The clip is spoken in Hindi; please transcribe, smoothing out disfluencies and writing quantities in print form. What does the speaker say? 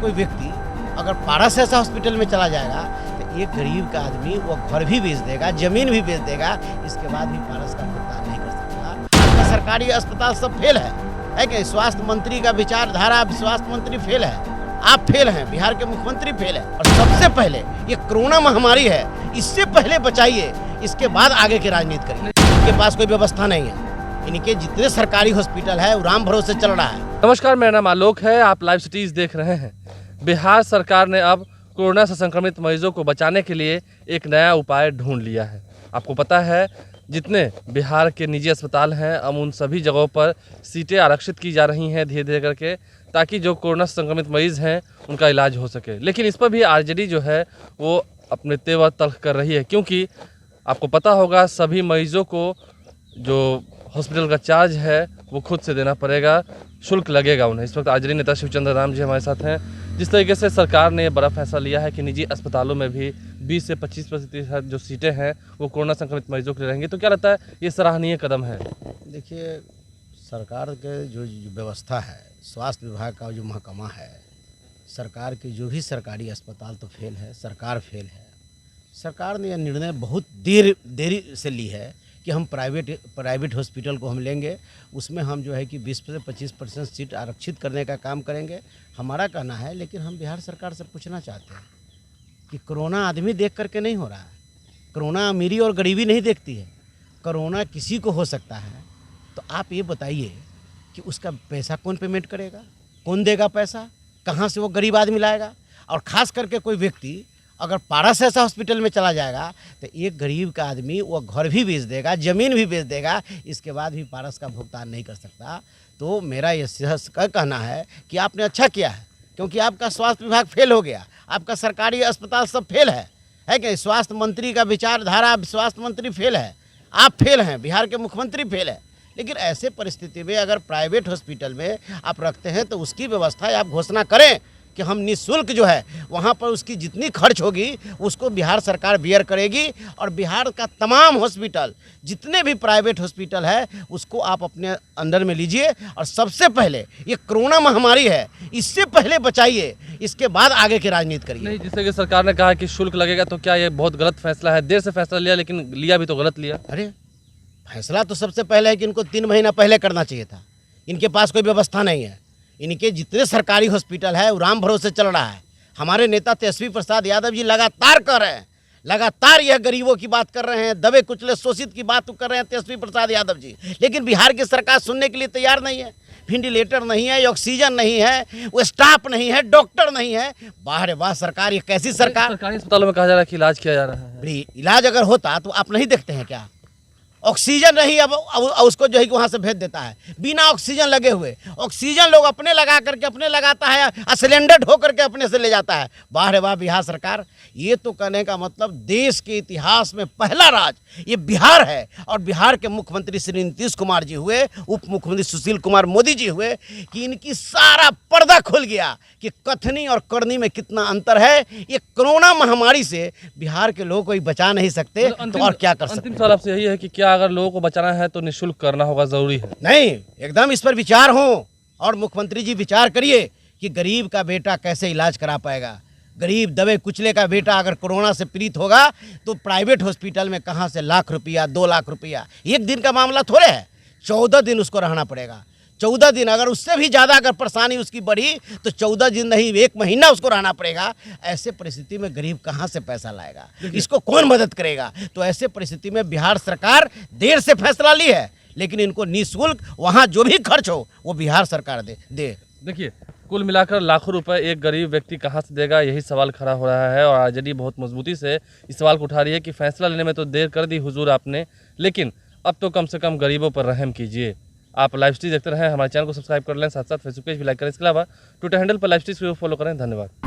कोई व्यक्ति अगर पारस ऐसा हॉस्पिटल में चला जाएगा तो एक गरीब का आदमी वो घर भी बेच देगा, जमीन भी बेच देगा, इसके बाद भी पारस का भुगतान नहीं कर सकता। आपका सरकारी अस्पताल सब फेल है कि स्वास्थ्य मंत्री का विचारधारा, स्वास्थ्य मंत्री फेल है, आप फेल हैं, बिहार के मुख्यमंत्री फेल है। और सबसे पहले ये कोरोना महामारी है, इससे पहले बचाइए, इसके बाद आगे की राजनीति करिए। इनके पास कोई व्यवस्था नहीं है, इनके जितने सरकारी हॉस्पिटल है वो राम भरोसे चल रहा है। नमस्कार, मेरा नाम आलोक है, आप लाइव सिटीज देख रहे हैं। बिहार सरकार ने अब कोरोना से संक्रमित मरीजों को बचाने के लिए एक नया उपाय ढूंढ लिया है। आपको पता है, जितने बिहार के निजी अस्पताल हैं, अब उन सभी जगहों पर सीटें आरक्षित की जा रही हैं धीरे धीरे करके, ताकि जो कोरोना से संक्रमित मरीज़ हैं उनका इलाज हो सके। लेकिन इस पर भी आरजेडी जो है वो अपने तेवर तल्ख कर रही है, क्योंकि आपको पता होगा सभी मरीजों को जो हॉस्पिटल का चार्ज है वो खुद से देना पड़ेगा, शुल्क लगेगा उन्हें। इस वक्त आरजेडी नेता शिवचंद्र राम जी हमारे साथ हैं। जिस तरीके से सरकार ने बड़ा फैसला लिया है कि निजी अस्पतालों में भी 20 से 25% जो सीटें हैं वो कोरोना संक्रमित मरीजों के लिए रहेंगी, तो क्या लगता है ये सराहनीय कदम है? देखिए, सरकार के जो व्यवस्था है, स्वास्थ्य विभाग का जो महकमा है, सरकार के जो भी सरकारी अस्पताल तो फेल है, सरकार फेल है। सरकार ने यह निर्णय बहुत देरी से ली है कि हम प्राइवेट हॉस्पिटल को हम लेंगे, उसमें हम जो है कि 20 से 25% सीट आरक्षित करने का काम करेंगे, हमारा कहना है। लेकिन हम बिहार सरकार से पूछना चाहते हैं कि कोरोना आदमी देख करके नहीं हो रहा है, कोरोना अमीरी और गरीबी नहीं देखती है, कोरोना किसी को हो सकता है। तो आप ये बताइए कि उसका पैसा कौन पेमेंट करेगा, कौन देगा पैसा, कहाँ से वो गरीब आदमी लाएगा? और ख़ास करके कोई व्यक्ति अगर पारस ऐसा हॉस्पिटल में चला जाएगा तो एक गरीब का आदमी वो घर भी बेच देगा, ज़मीन भी बेच देगा, इसके बाद भी पारस का भुगतान नहीं कर सकता। तो मेरा ये कहना है कि आपने अच्छा किया है, क्योंकि आपका स्वास्थ्य विभाग फेल हो गया, आपका सरकारी अस्पताल सब फेल है कि स्वास्थ्य मंत्री का विचारधारा, स्वास्थ्य मंत्री फेल है, आप फेल हैं, बिहार के मुख्यमंत्री फेल है। लेकिन ऐसे परिस्थिति में अगर प्राइवेट हॉस्पिटल में आप रखते हैं तो उसकी व्यवस्था आप घोषणा करें कि हम निःशुल्क जो है वहाँ पर उसकी जितनी खर्च होगी उसको बिहार सरकार बियर करेगी। और बिहार का तमाम हॉस्पिटल, जितने भी प्राइवेट हॉस्पिटल है, उसको आप अपने अंडर में लीजिए। और सबसे पहले ये कोरोना महामारी है, इससे पहले बचाइए, इसके बाद आगे की राजनीति करिए। नहीं, जिससे कि सरकार ने कहा कि शुल्क लगेगा, तो क्या ये बहुत गलत फैसला है? देर से फैसला लिया, लेकिन लिया भी तो गलत लिया। अरे, फैसला तो सबसे पहले है कि इनको 3 महीना पहले करना चाहिए था। इनके पास कोई व्यवस्था नहीं है, इनके जितने सरकारी हॉस्पिटल है वो राम भरोसे चल रहा है। हमारे नेता तेजस्वी प्रसाद यादव जी लगातार कर रहे हैं, लगातार यह गरीबों की बात कर रहे हैं, दबे कुचले शोषित की बात कर रहे हैं तेजस्वी प्रसाद यादव जी। लेकिन बिहार की सरकार सुनने के लिए तैयार नहीं है। वेंटिलेटर नहीं है, ऑक्सीजन नहीं है, वो स्टाफ नहीं है, डॉक्टर नहीं है। वाह रे वाह सरकार, ये कैसी सरकार! सरकारी अस्पतालों में कहा जा रहा है कि इलाज किया जा रहा है। इलाज अगर होता तो आप नहीं देखते हैं क्या? ऑक्सीजन नहीं, अब उसको जो है कि वहाँ से भेज देता है बिना ऑक्सीजन लगे हुए। ऑक्सीजन लोग अपने लगा करके अपने लगाता है, सिलेंडर ढो करके अपने से ले जाता है। वाह रे वाह बिहार सरकार! ये तो कहने का मतलब देश के इतिहास में पहला राज्य ये बिहार है। और बिहार के मुख्यमंत्री श्री नीतीश कुमार जी हुए, उप मुख्यमंत्री सुशील कुमार मोदी जी हुए, कि इनकी सारा पर्दा खुल गया कि कथनी और करनी में कितना अंतर है। ये कोरोना महामारी से बिहार के लोगों को बचा नहीं सकते, तो और क्या कर सकते? अंतिम सवाल आपसे यही है कि क्या अगर लोगों को बचाना है तो निःशुल्क करना होगा, जरूरी है? नहीं, एकदम इस पर विचार हो। और मुख्यमंत्री जी विचार करिए कि गरीब का बेटा कैसे इलाज करा पाएगा। गरीब दबे कुचले का बेटा अगर कोरोना से पीड़ित होगा तो प्राइवेट हॉस्पिटल में कहाँ से लाख रुपया, 2 लाख रुपया, एक दिन का मामला थोड़े है, 14 दिन उसको रहना पड़ेगा। 14 दिन, अगर उससे भी ज़्यादा अगर परेशानी उसकी बढ़ी तो 14 दिन नहीं 1 महीना उसको रहना पड़ेगा। ऐसे परिस्थिति में गरीब कहाँ से पैसा लाएगा, इसको कौन मदद करेगा? तो ऐसे परिस्थिति में बिहार सरकार देर से फैसला ली है, लेकिन इनको निःशुल्क वहाँ जो भी खर्च हो वो बिहार सरकार दे। देखिए, कुल मिलाकर लाखों रुपए एक गरीब व्यक्ति कहाँ से देगा, यही सवाल खड़ा हो रहा है। और आरजेडी बहुत मजबूती से इस सवाल को उठा रही है कि फैसला लेने में तो देर कर दी हुजूर आपने, लेकिन अब तो कम से कम गरीबों पर रहम कीजिए। आप लाइव स्ट्रीम देखते रहें, हमारे चैनल को सब्सक्राइब कर लें, साथ साथ फेसबुक पेज भी लाइक करें। इसके अलावा ट्विटर हैंडल पर लाइव स्ट्रीम को फॉलो करें। धन्यवाद।